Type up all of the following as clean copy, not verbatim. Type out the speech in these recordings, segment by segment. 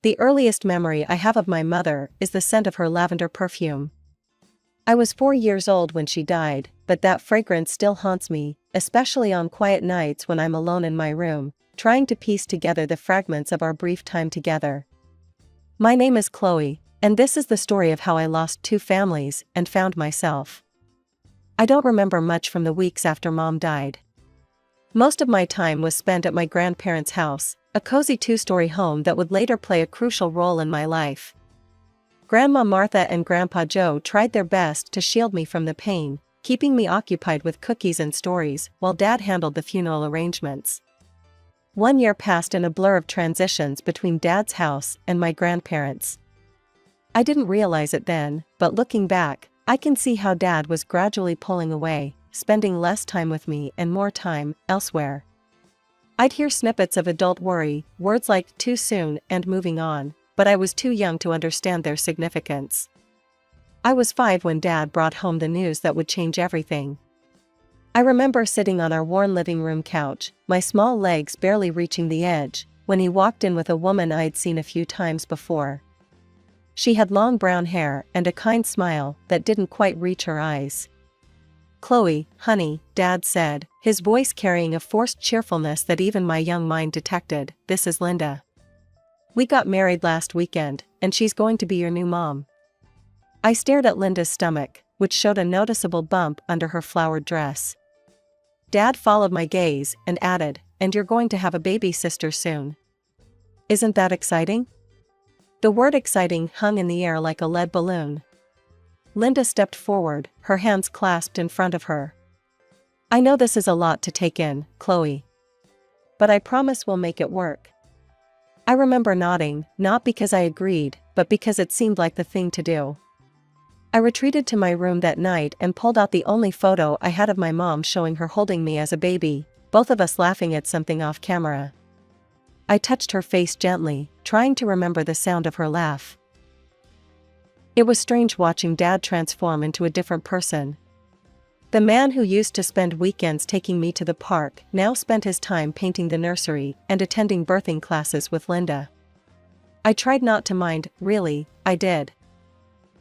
The earliest memory I have of my mother is the scent of her lavender perfume. I was 4 years old when she died, but that fragrance still haunts me, especially on quiet nights when I'm alone in my room, trying to piece together the fragments of our brief time together. My name is Chloe, and this is the story of how I lost 2 families and found myself. I don't remember much from the weeks after Mom died. Most of my time was spent at my grandparents' house, a cozy 2-story home that would later play a crucial role in my life. Grandma Martha and Grandpa Joe tried their best to shield me from the pain, keeping me occupied with cookies and stories while Dad handled the funeral arrangements. 1 year passed in a blur of transitions between Dad's house and my grandparents'. I didn't realize it then, but looking back, I can see how Dad was gradually pulling away, spending less time with me and more time elsewhere. I'd hear snippets of adult worry, words like too soon and moving on, but I was too young to understand their significance. I was 5 when Dad brought home the news that would change everything. I remember sitting on our worn living room couch, my small legs barely reaching the edge, when he walked in with a woman I'd seen a few times before. She had long brown hair and a kind smile that didn't quite reach her eyes. "Chloe, honey," Dad said, his voice carrying a forced cheerfulness that even my young mind detected, "this is Linda. We got married last weekend, and she's going to be your new mom." I stared at Linda's stomach, which showed a noticeable bump under her flowered dress. Dad followed my gaze and added, "And you're going to have a baby sister soon. Isn't that exciting?" The word exciting hung in the air like a lead balloon. Linda stepped forward, her hands clasped in front of her. "I know this is a lot to take in, Chloe. But I promise we'll make it work." I remember nodding, not because I agreed, but because it seemed like the thing to do. I retreated to my room that night and pulled out the only photo I had of my mom showing her holding me as a baby, both of us laughing at something off camera. I touched her face gently, trying to remember the sound of her laugh. It was strange watching Dad transform into a different person. The man who used to spend weekends taking me to the park now spent his time painting the nursery and attending birthing classes with Linda. I tried not to mind, really, I did.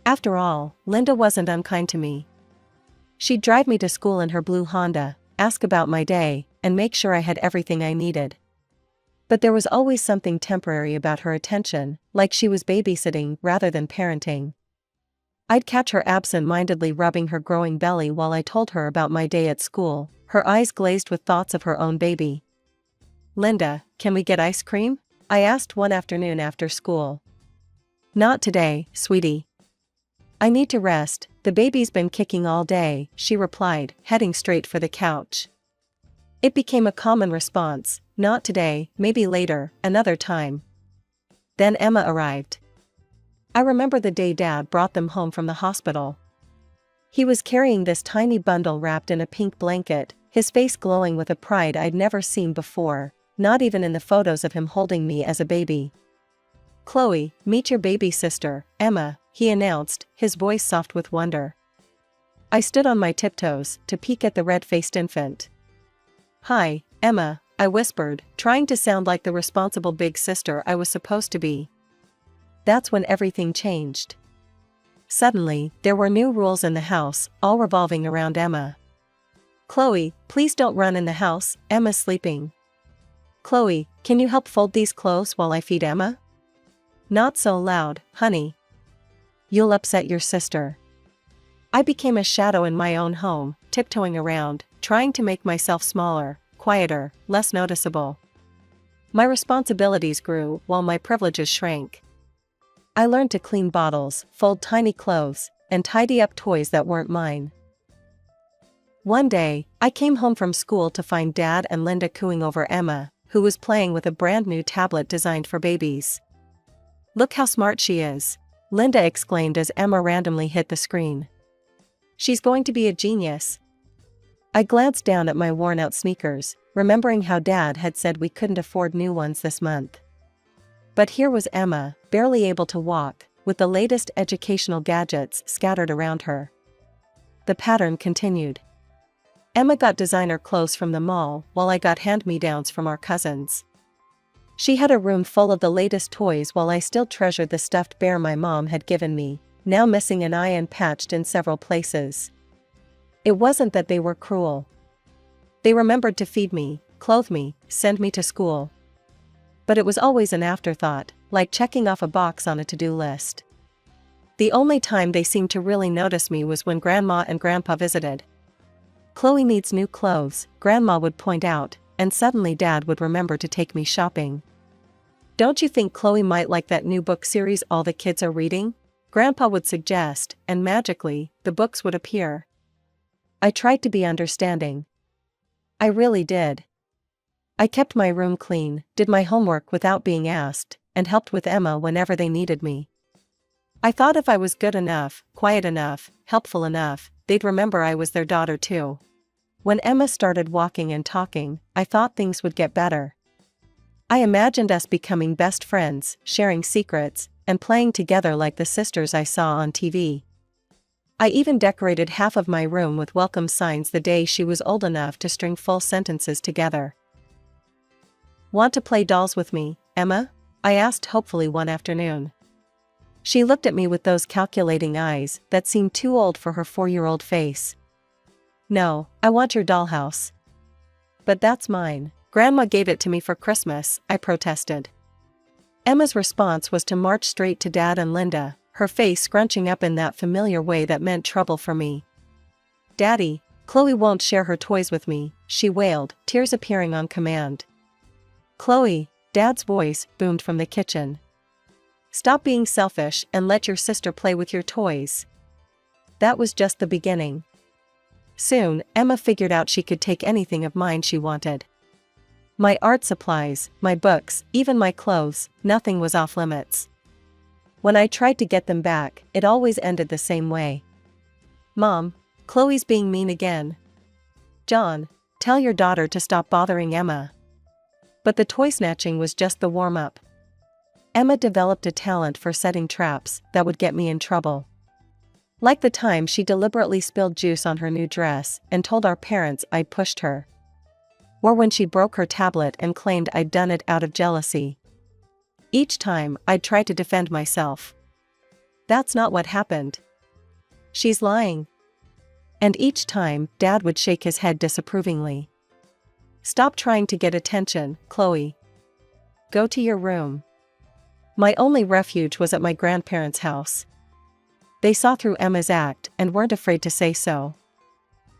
After all, Linda wasn't unkind to me. She'd drive me to school in her blue Honda, ask about my day, and make sure I had everything I needed. But there was always something temporary about her attention, like she was babysitting rather than parenting. I'd catch her absent-mindedly rubbing her growing belly while I told her about my day at school, her eyes glazed with thoughts of her own baby. "Linda, can we get ice cream?" I asked one afternoon after school. "Not today, sweetie. I need to rest, the baby's been kicking all day," she replied, heading straight for the couch. It became a common response, "Not today, maybe later, another time." Then Emma arrived. I remember the day Dad brought them home from the hospital. He was carrying this tiny bundle wrapped in a pink blanket, his face glowing with a pride I'd never seen before, not even in the photos of him holding me as a baby. "Chloe, meet your baby sister, Emma," he announced, his voice soft with wonder. I stood on my tiptoes to peek at the red-faced infant. "Hi, Emma," I whispered, trying to sound like the responsible big sister I was supposed to be. That's when everything changed. Suddenly, there were new rules in the house, all revolving around Emma. "Chloe, please don't run in the house, Emma's sleeping." "Chloe, can you help fold these clothes while I feed Emma?" "Not so loud, honey. You'll upset your sister." I became a shadow in my own home, tiptoeing around, trying to make myself smaller, quieter, less noticeable. My responsibilities grew while my privileges shrank. I learned to clean bottles, fold tiny clothes, and tidy up toys that weren't mine. One day, I came home from school to find Dad and Linda cooing over Emma, who was playing with a brand new tablet designed for babies. "Look how smart she is," Linda exclaimed as Emma randomly hit the screen. "She's going to be a genius." I glanced down at my worn-out sneakers, remembering how Dad had said we couldn't afford new ones this month. But here was Emma, barely able to walk, with the latest educational gadgets scattered around her. The pattern continued. Emma got designer clothes from the mall while I got hand-me-downs from our cousins. She had a room full of the latest toys while I still treasured the stuffed bear my mom had given me, now missing an eye and patched in several places. It wasn't that they were cruel. They remembered to feed me, clothe me, send me to school. But it was always an afterthought, like checking off a box on a to-do list. The only time they seemed to really notice me was when Grandma and Grandpa visited. "Chloe needs new clothes," Grandma would point out, and suddenly Dad would remember to take me shopping. "Don't you think Chloe might like that new book series all the kids are reading?" Grandpa would suggest, and magically, the books would appear. I tried to be understanding. I really did. I kept my room clean, did my homework without being asked, and helped with Emma whenever they needed me. I thought if I was good enough, quiet enough, helpful enough, they'd remember I was their daughter too. When Emma started walking and talking, I thought things would get better. I imagined us becoming best friends, sharing secrets, and playing together like the sisters I saw on TV. I even decorated half of my room with welcome signs the day she was old enough to string full sentences together. "Want to play dolls with me, Emma?" I asked hopefully one afternoon. She looked at me with those calculating eyes that seemed too old for her 4-year-old face. "No, I want your dollhouse." "But that's mine. Grandma gave it to me for Christmas," I protested. Emma's response was to march straight to Dad and Linda, her face scrunching up in that familiar way that meant trouble for me. "Daddy, Chloe won't share her toys with me," she wailed, tears appearing on command. "Chloe," Dad's voice boomed from the kitchen. "Stop being selfish and let your sister play with your toys." That was just the beginning. Soon, Emma figured out she could take anything of mine she wanted. My art supplies, my books, even my clothes, nothing was off limits. When I tried to get them back, it always ended the same way. "Mom, Chloe's being mean again." "John, tell your daughter to stop bothering Emma." But the toy snatching was just the warm-up. Emma developed a talent for setting traps that would get me in trouble. Like the time she deliberately spilled juice on her new dress and told our parents I'd pushed her. Or when she broke her tablet and claimed I'd done it out of jealousy. Each time, I'd try to defend myself. "That's not what happened. She's lying." And each time, Dad would shake his head disapprovingly. "Stop trying to get attention, Chloe. Go to your room." My only refuge was at my grandparents' house. They saw through Emma's act and weren't afraid to say so.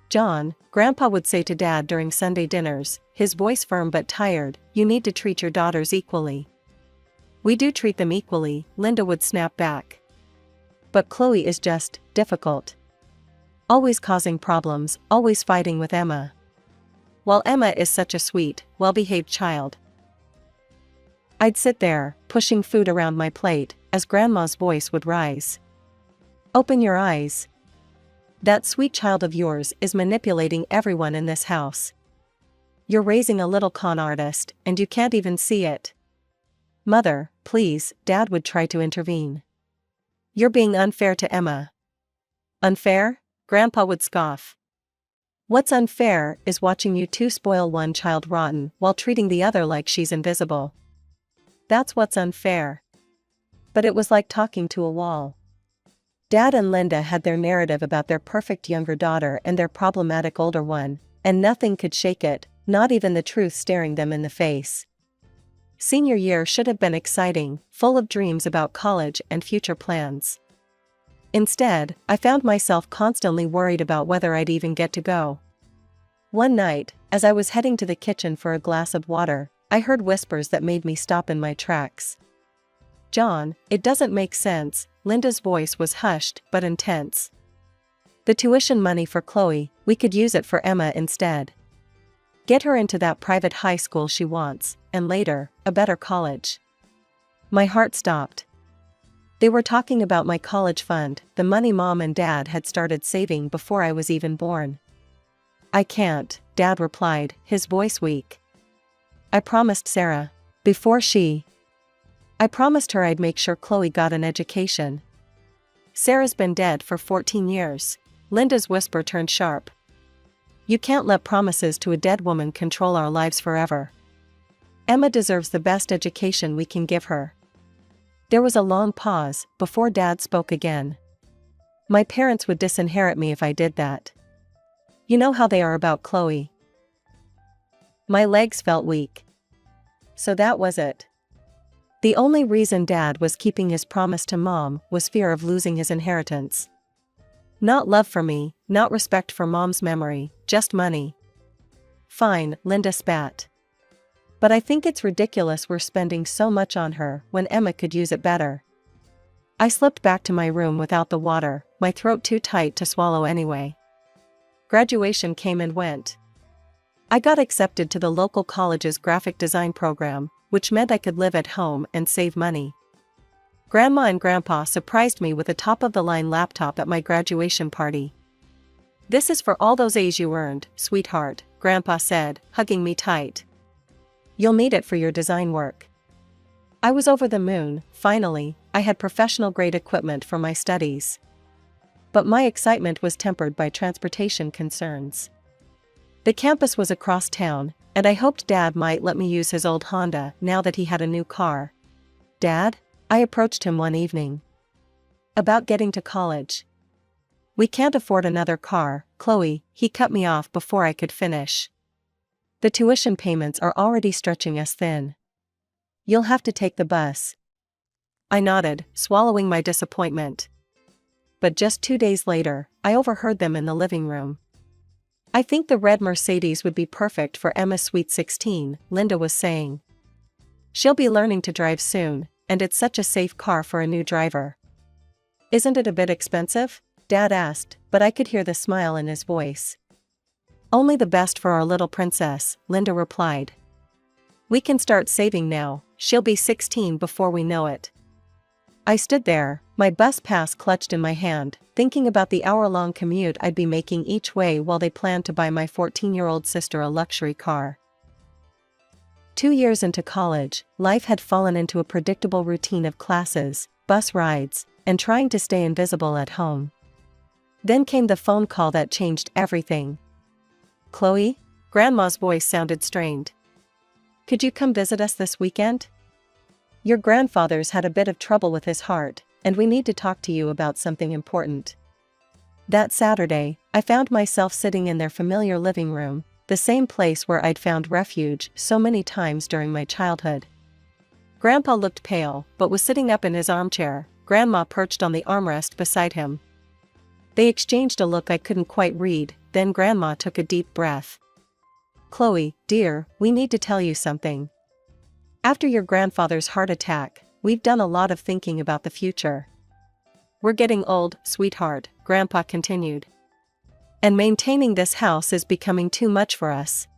"John," Grandpa would say to Dad during Sunday dinners, his voice firm but tired, "you need to treat your daughters equally." "We do treat them equally," Linda would snap back. "But Chloe is just difficult. Always causing problems, always fighting with Emma. While Emma is such a sweet, well-behaved child." I'd sit there, pushing food around my plate, as Grandma's voice would rise. "Open your eyes. That sweet child of yours is manipulating everyone in this house. You're raising a little con artist, and you can't even see it." "Mother, please," Dad would try to intervene. "You're being unfair to Emma." "Unfair?" Grandpa would scoff. "What's unfair is watching you two spoil one child rotten while treating the other like she's invisible. That's what's unfair." But it was like talking to a wall. Dad and Linda had their narrative about their perfect younger daughter and their problematic older one, and nothing could shake it, not even the truth staring them in the face. Senior year should have been exciting, full of dreams about college and future plans. Instead, I found myself constantly worried about whether I'd even get to go. One night, as I was heading to the kitchen for a glass of water, I heard whispers that made me stop in my tracks. "John, it doesn't make sense." Linda's voice was hushed but intense. "The tuition money for Chloe, we could use it for Emma instead. Get her into that private high school she wants, and later, a better college." My heart stopped. They were talking about my college fund, the money Mom and Dad had started saving before I was even born. "I can't," Dad replied, his voice weak. "I promised Sarah. I promised her I'd make sure Chloe got an education." "Sarah's been dead for 14 years. Linda's whisper turned sharp. "You can't let promises to a dead woman control our lives forever." Emma deserves the best education we can give her. There was a long pause before Dad spoke again. My parents would disinherit me if I did that. You know how they are about Chloe. My legs felt weak. So that was it. The only reason Dad was keeping his promise to Mom was fear of losing his inheritance. Not love for me, not respect for Mom's memory, just money. Fine, Linda spat. But I think it's ridiculous we're spending so much on her when Emma could use it better. I slipped back to my room without the water, my throat too tight to swallow anyway. Graduation came and went. I got accepted to the local college's graphic design program, which meant I could live at home and save money. Grandma and Grandpa surprised me with a top-of-the-line laptop at my graduation party. "This is for all those A's you earned, sweetheart," Grandpa said, hugging me tight. "You'll need it for your design work." I was over the moon. Finally, I had professional-grade equipment for my studies. But my excitement was tempered by transportation concerns. The campus was across town, and I hoped Dad might let me use his old Honda now that he had a new car. "Dad?" I approached him one evening. "About getting to college." "We can't afford another car, Chloe," he cut me off before I could finish. "The tuition payments are already stretching us thin. You'll have to take the bus." I nodded, swallowing my disappointment. But just 2 days later, I overheard them in the living room. "I think the red Mercedes would be perfect for Emma's Sweet 16, Linda was saying. "She'll be learning to drive soon, and it's such a safe car for a new driver." "Isn't it a bit expensive?" Dad asked, but I could hear the smile in his voice. "Only the best for our little princess," Linda replied. "We can start saving now, she'll be 16 before we know it." I stood there, my bus pass clutched in my hand, thinking about the hour-long commute I'd be making each way while they planned to buy my 14-year-old sister a luxury car. 2 years into college, life had fallen into a predictable routine of classes, bus rides, and trying to stay invisible at home. Then came the phone call that changed everything. "Chloe?" Grandma's voice sounded strained. "Could you come visit us this weekend? Your grandfather's had a bit of trouble with his heart, and we need to talk to you about something important." That Saturday, I found myself sitting in their familiar living room, the same place where I'd found refuge so many times during my childhood. Grandpa looked pale, but was sitting up in his armchair, Grandma perched on the armrest beside him. They exchanged a look I couldn't quite read, then Grandma took a deep breath. "Chloe, dear, we need to tell you something. After your grandfather's heart attack, we've done a lot of thinking about the future. We're getting old, sweetheart," Grandpa continued. "And maintaining this house is becoming too much for us.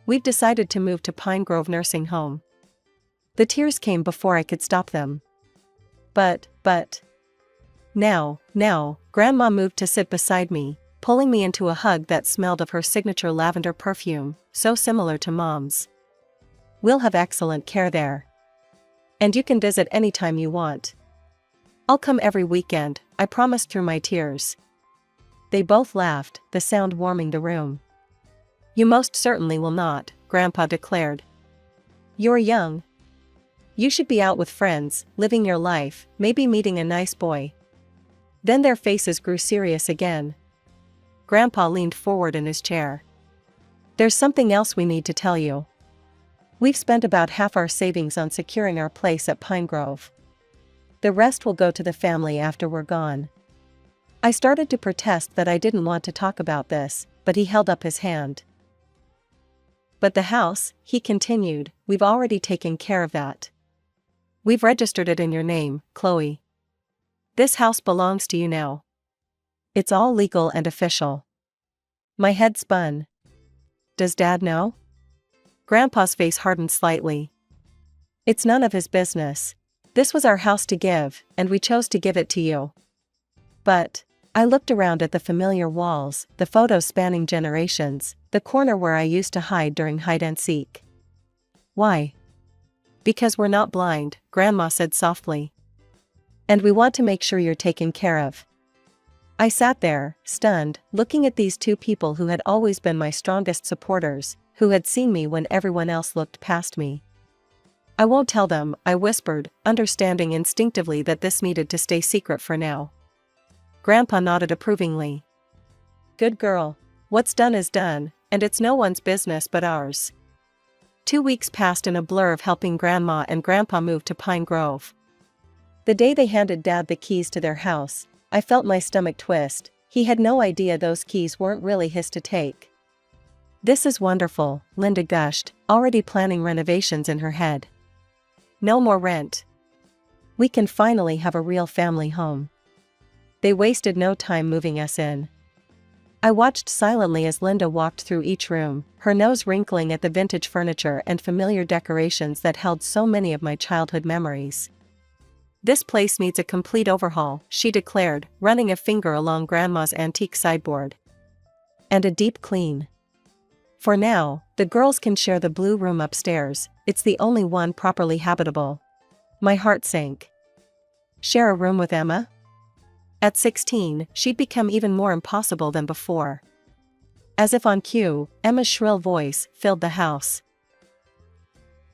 We've decided to move to Pine Grove Nursing Home." The tears came before I could stop them. But. Now, Grandma moved to sit beside me, pulling me into a hug that smelled of her signature lavender perfume, so similar to Mom's. "We'll have excellent care there. And you can visit anytime you want." "I'll come every weekend," I promised through my tears. They both laughed, the sound warming the room. "You most certainly will not," Grandpa declared. "You're young. You should be out with friends, living your life, maybe meeting a nice boy." Then their faces grew serious again. Grandpa leaned forward in his chair. "There's something else we need to tell you. We've spent about half our savings on securing our place at Pine Grove. The rest will go to the family after we're gone." I started to protest that I didn't want to talk about this, but he held up his hand. "But the house," he continued, "we've already taken care of that. We've registered it in your name, Chloe. This house belongs to you now. It's all legal and official." My head spun. "Does Dad know?" Grandpa's face hardened slightly. "It's none of his business. This was our house to give, and we chose to give it to you." "But," I looked around at the familiar walls, the photos spanning generations, the corner where I used to hide during hide and seek. "Why?" "Because we're not blind," Grandma said softly. "And we want to make sure you're taken care of." I sat there, stunned, looking at these two people who had always been my strongest supporters, who had seen me when everyone else looked past me. "I won't tell them," I whispered, understanding instinctively that this needed to stay secret for now. Grandpa nodded approvingly. "Good girl. What's done is done, and it's no one's business but ours." 2 weeks passed in a blur of helping Grandma and Grandpa move to Pine Grove. The day they handed Dad the keys to their house, I felt my stomach twist. He had no idea those keys weren't really his to take. "This is wonderful," Linda gushed, already planning renovations in her head. "No more rent. We can finally have a real family home." They wasted no time moving us in. I watched silently as Linda walked through each room, her nose wrinkling at the vintage furniture and familiar decorations that held so many of my childhood memories. "This place needs a complete overhaul," she declared, running a finger along Grandma's antique sideboard. "And a deep clean. For now, the girls can share the blue room upstairs, it's the only one properly habitable." My heart sank. Share a room with Emma? At 16, she'd become even more impossible than before. As if on cue, Emma's shrill voice filled the house.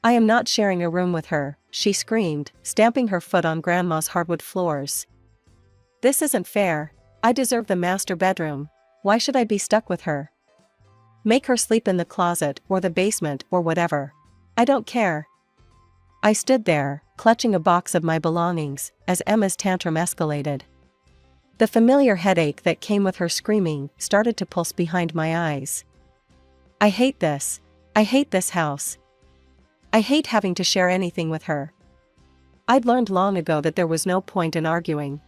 "I am not sharing a room with her," she screamed, stamping her foot on Grandma's hardwood floors. "This isn't fair. I deserve the master bedroom. Why should I be stuck with her? Make her sleep in the closet or the basement or whatever. I don't care." I stood there, clutching a box of my belongings, as Emma's tantrum escalated. The familiar headache that came with her screaming started to pulse behind my eyes. "I hate this. I hate this house. I hate having to share anything with her." I'd learned long ago that there was no point in arguing.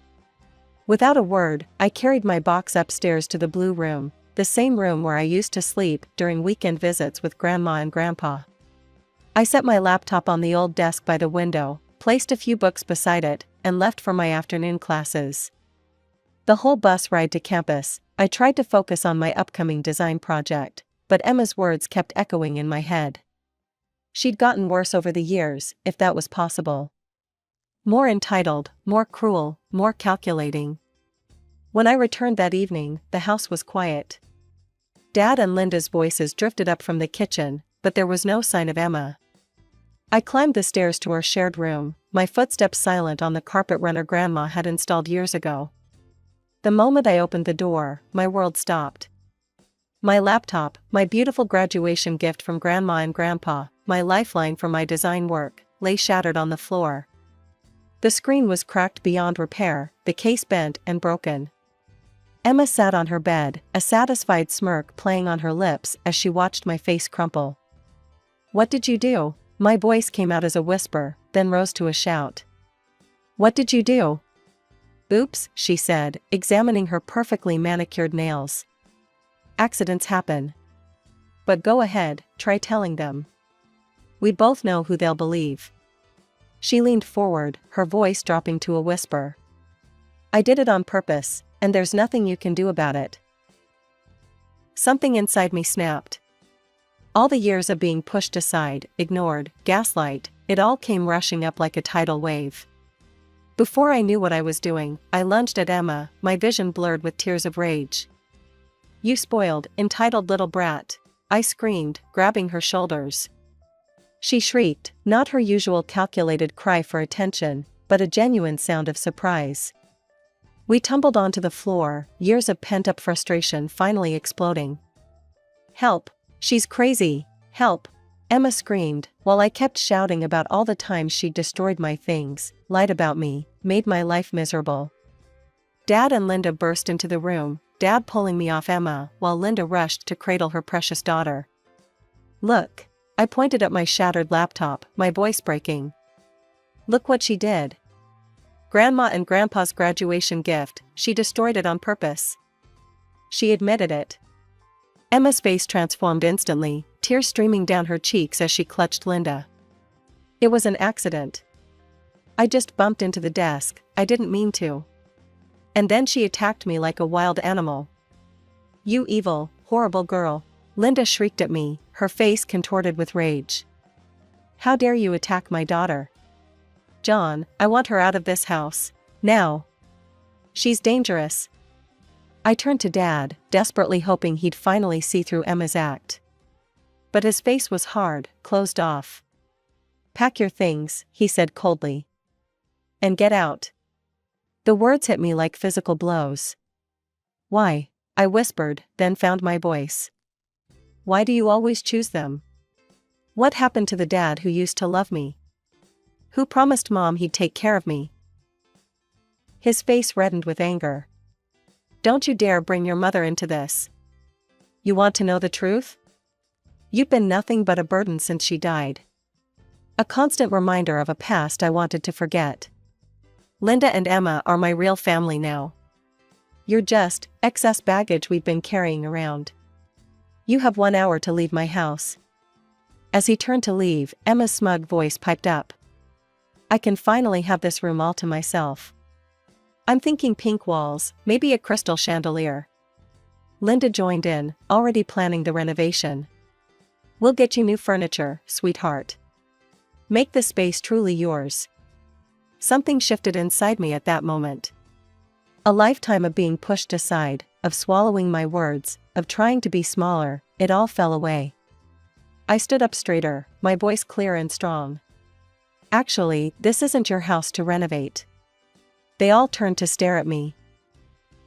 Without a word, I carried my box upstairs to the blue room, the same room where I used to sleep during weekend visits with Grandma and Grandpa. I set my laptop on the old desk by the window, placed a few books beside it, and left for my afternoon classes. The whole bus ride to campus, I tried to focus on my upcoming design project, but Emma's words kept echoing in my head. She'd gotten worse over the years, if that was possible. More entitled, more cruel, more calculating. When I returned that evening, the house was quiet. Dad and Linda's voices drifted up from the kitchen, but there was no sign of Emma. I climbed the stairs to our shared room, my footsteps silent on the carpet runner Grandma had installed years ago. The moment I opened the door, my world stopped. My laptop, my beautiful graduation gift from Grandma and Grandpa, my lifeline for my design work, lay shattered on the floor. The screen was cracked beyond repair, the case bent and broken. Emma sat on her bed, a satisfied smirk playing on her lips as she watched my face crumple. "What did you do?" My voice came out as a whisper, then rose to a shout. "What did you do?" "Oops," she said, examining her perfectly manicured nails. "Accidents happen. But go ahead, try telling them. We both know who they'll believe." She leaned forward, her voice dropping to a whisper. "I did it on purpose, and there's nothing you can do about it." Something inside me snapped. All the years of being pushed aside, ignored, gaslight, it all came rushing up like a tidal wave. Before I knew what I was doing, I lunged at Emma, my vision blurred with tears of rage. "You spoiled, entitled little brat," I screamed, grabbing her shoulders. She shrieked, not her usual calculated cry for attention, but a genuine sound of surprise. We tumbled onto the floor, years of pent-up frustration finally exploding. "Help! She's crazy! Help!" Emma screamed, while I kept shouting about all the times she'd destroyed my things, lied about me, made my life miserable. Dad and Linda burst into the room, Dad pulling me off Emma, while Linda rushed to cradle her precious daughter. "Look!" I pointed at my shattered laptop, my voice breaking. "Look what she did. Grandma and Grandpa's graduation gift, she destroyed it on purpose." She admitted it. Emma's face transformed instantly, tears streaming down her cheeks as she clutched Linda. "It was an accident. I just bumped into the desk, I didn't mean to." And then she attacked me like a wild animal. "You evil, horrible girl," Linda shrieked at me, her face contorted with rage. "How dare you attack my daughter? John, I want her out of this house. Now. She's dangerous." I turned to Dad, desperately hoping he'd finally see through Emma's act. But his face was hard, closed off. "Pack your things," he said coldly. "And get out." The words hit me like physical blows. "Why?" I whispered, then found my voice. "Why do you always choose them? What happened to the dad who used to love me? Who promised Mom he'd take care of me?" His face reddened with anger. "Don't you dare bring your mother into this. You want to know the truth? You've been nothing but a burden since she died. A constant reminder of a past I wanted to forget. Linda and Emma are my real family now. You're just excess baggage we've been carrying around. You have 1 hour to leave my house." As he turned to leave, Emma's smug voice piped up. "I can finally have this room all to myself. I'm thinking pink walls, maybe a crystal chandelier." Linda joined in, already planning the renovation. "We'll get you new furniture, sweetheart. Make the space truly yours." Something shifted inside me at that moment. A lifetime of being pushed aside, of swallowing my words, of trying to be smaller, it all fell away. I stood up straighter, my voice clear and strong. "Actually, this isn't your house to renovate." They all turned to stare at me.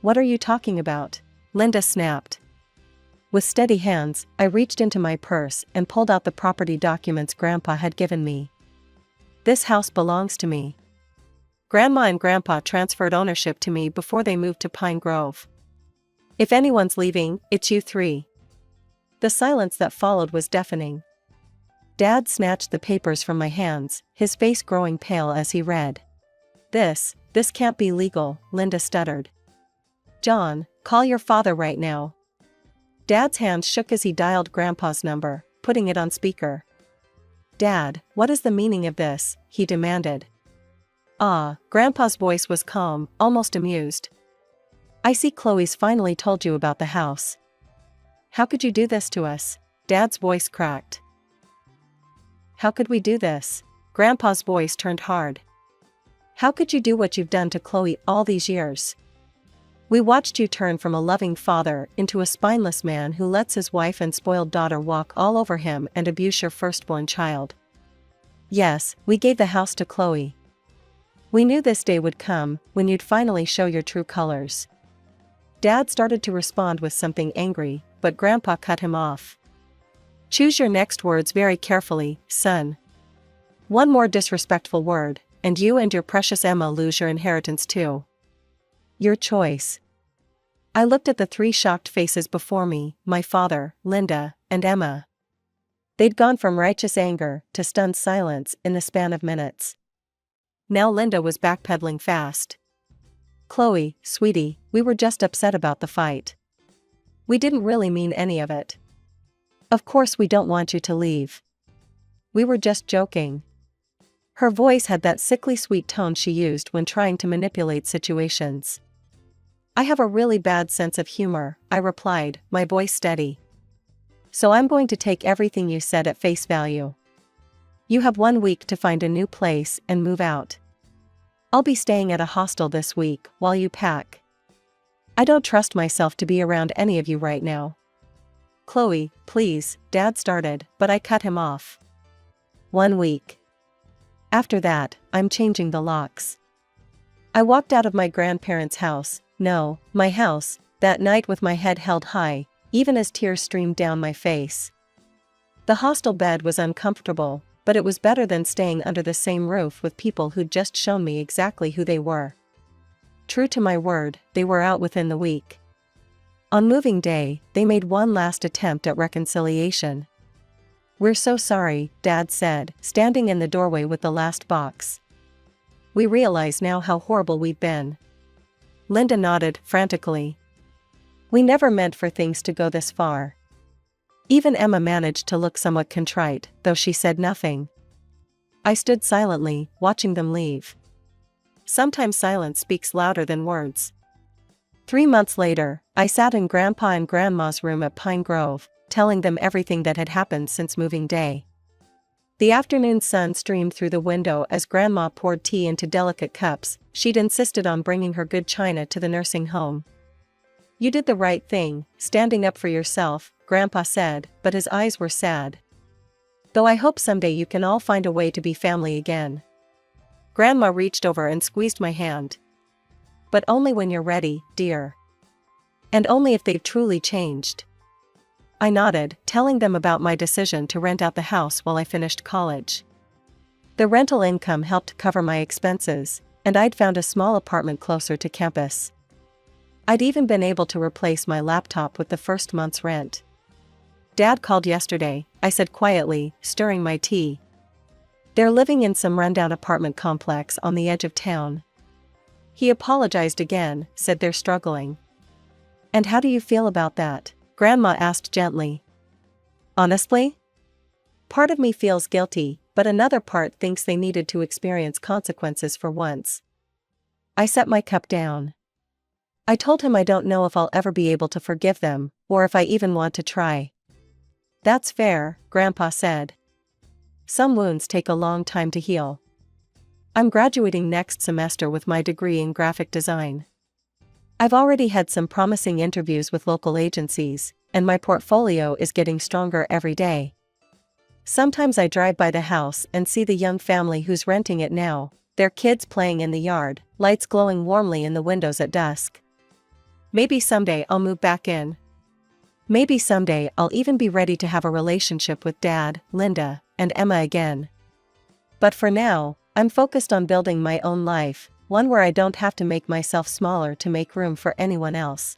"What are you talking about?" Linda snapped. With steady hands, I reached into my purse and pulled out the property documents Grandpa had given me. "This house belongs to me. Grandma and Grandpa transferred ownership to me before they moved to Pine Grove. If anyone's leaving, it's you three." The silence that followed was deafening. Dad snatched the papers from my hands, his face growing pale as he read. This can't be legal," Linda stuttered. "John, call your father right now." Dad's hands shook as he dialed Grandpa's number, putting it on speaker. "Dad, what is the meaning of this?" he demanded. Grandpa's voice was calm, almost amused. "I see Chloe's finally told you about the house. How could you do this to us?" Dad's voice cracked. "How could we do this?" Grandpa's voice turned hard. "How could you do what you've done to Chloe all these years? We watched you turn from a loving father into a spineless man who lets his wife and spoiled daughter walk all over him and abuse your firstborn child. Yes, we gave the house to Chloe. We knew this day would come, when you'd finally show your true colors." Dad started to respond with something angry, but Grandpa cut him off. "Choose your next words very carefully, son. One more disrespectful word, and you and your precious Emma lose your inheritance too. Your choice." I looked at the three shocked faces before me, my father, Linda, and Emma. They'd gone from righteous anger to stunned silence in the span of minutes. Now Linda was backpedaling fast. "Chloe, sweetie, we were just upset about the fight. We didn't really mean any of it. Of course we don't want you to leave. We were just joking." Her voice had that sickly sweet tone she used when trying to manipulate situations. "I have a really bad sense of humor," I replied, my voice steady. "So I'm going to take everything you said at face value. You have 1 week to find a new place and move out. I'll be staying at a hostel this week while you pack. I don't trust myself to be around any of you right now." "Chloe, please," Dad started, but I cut him off. 1 week. After that, I'm changing the locks." I walked out of my grandparents' house, no, my house, that night with my head held high, even as tears streamed down my face. The hostel bed was uncomfortable, but it was better than staying under the same roof with people who'd just shown me exactly who they were. True to my word, they were out within the week. On moving day, they made one last attempt at reconciliation. "We're so sorry," Dad said, standing in the doorway with the last box. "We realize now how horrible we've been." Linda nodded, frantically. "We never meant for things to go this far." Even Emma managed to look somewhat contrite, though she said nothing. I stood silently, watching them leave. Sometimes silence speaks louder than words. 3 months later, I sat in Grandpa and Grandma's room at Pine Grove, telling them everything that had happened since moving day. The afternoon sun streamed through the window as Grandma poured tea into delicate cups. She'd insisted on bringing her good china to the nursing home. "You did the right thing, standing up for yourself," Grandpa said, but his eyes were sad. Though I hope someday you can all find a way to be family again. Grandma reached over and squeezed my hand. But only when you're ready, dear. And only if they've truly changed. I nodded, telling them about my decision to rent out the house while I finished college. The rental income helped cover my expenses, and I'd found a small apartment closer to campus. I'd even been able to replace my laptop with the first month's rent. Dad called yesterday, I said quietly, stirring my tea. They're living in some rundown apartment complex on the edge of town. He apologized again, said they're struggling. And how do you feel about that? Grandma asked gently. Honestly? Part of me feels guilty, but another part thinks they needed to experience consequences for once. I set my cup down. I told him I don't know if I'll ever be able to forgive them, or if I even want to try. That's fair, Grandpa said. Some wounds take a long time to heal. I'm graduating next semester with my degree in graphic design. I've already had some promising interviews with local agencies, and my portfolio is getting stronger every day. Sometimes I drive by the house and see the young family who's renting it now, their kids playing in the yard, lights glowing warmly in the windows at dusk. Maybe someday I'll move back in. Maybe someday I'll even be ready to have a relationship with Dad, Linda, and Emma again. But for now, I'm focused on building my own life, one where I don't have to make myself smaller to make room for anyone else.